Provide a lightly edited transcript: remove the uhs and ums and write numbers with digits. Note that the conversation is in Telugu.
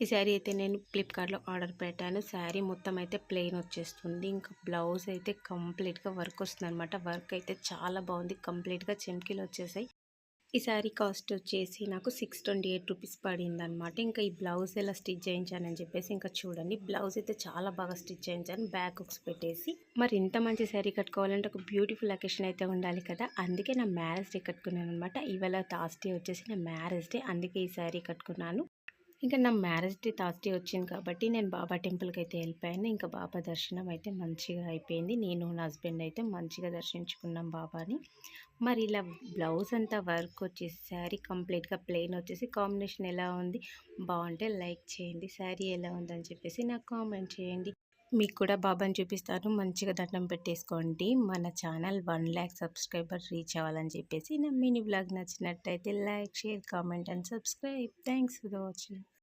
ఈ శారీ అయితే నేను ఫ్లిప్‌కార్ట్‌లో ఆర్డర్ పెట్టాను. శారీ మొత్తం అయితే ప్లెయిన్ వచ్చేస్తుంది. ఇంకా బ్లౌజ్ అయితే కంప్లీట్‌గా వర్క్ వస్తుందనమాట. వర్క్ అయితే చాలా బాగుంది. కంప్లీట్‌గా చెమ్కీలు వచ్చేసాయి. ఈ శారీ కాస్ట్ వచ్చేసి నాకు 628 రూపీస్ పడిందనమాట. ఇంకా ఈ బ్లౌజ్ ఎలా స్టిచ్ చేయించానని చెప్పేసి ఇంకా చూడండి. బ్లౌజ్ అయితే చాలా బాగా స్టిచ్ చేయించాను. బ్యాక్ హుక్స్ పెట్టేసి. మరి ఇంత మంచి శారీ కట్టుకోవాలంటే ఒక బ్యూటిఫుల్ అకేషన్ అయితే ఉండాలి కదా! అందుకే నా మ్యారేజ్ డే కట్టుకున్నాననమాట. ఇవాళ థర్స్‌డే వచ్చేసి నా మ్యారేజ్ డే. అందుకే ఈ శారీ కట్టుకున్నాను. ఇంకా నా మ్యారేజ్ డే థర్స్‌డే వచ్చింది కాబట్టి నేను బాబా టెంపుల్‌కి అయితే వెళ్ళిపోయాను. ఇంకా బాబా దర్శనం అయితే మంచిగా అయిపోయింది. నేను నా హస్బెండ్ అయితే మంచిగా దర్శించుకున్నాం బాబాని. మరి ఇలా బ్లౌజ్ అంతా వర్క్ వచ్చేసి శారీ కంప్లీట్‌గా ప్లెయిన్ వచ్చేసి కాంబినేషన్ ఎలా ఉంది? బాగుంటే లైక్ చేయండి. శారీ ఎలా ఉందని చెప్పేసి నాకు కామెంట్ చేయండి. మీకు కూడా బాబాని చూపిస్తాను. మంచిగా దండం పెట్టేసుకోండి. మన ఛానల్ 1,00,000 సబ్స్క్రైబర్ రీచ్ అవ్వాలని చెప్పేసి నా మినీ వ్లాగ్ నచ్చినట్టయితే like, share, comment and subscribe. Thanks for watching.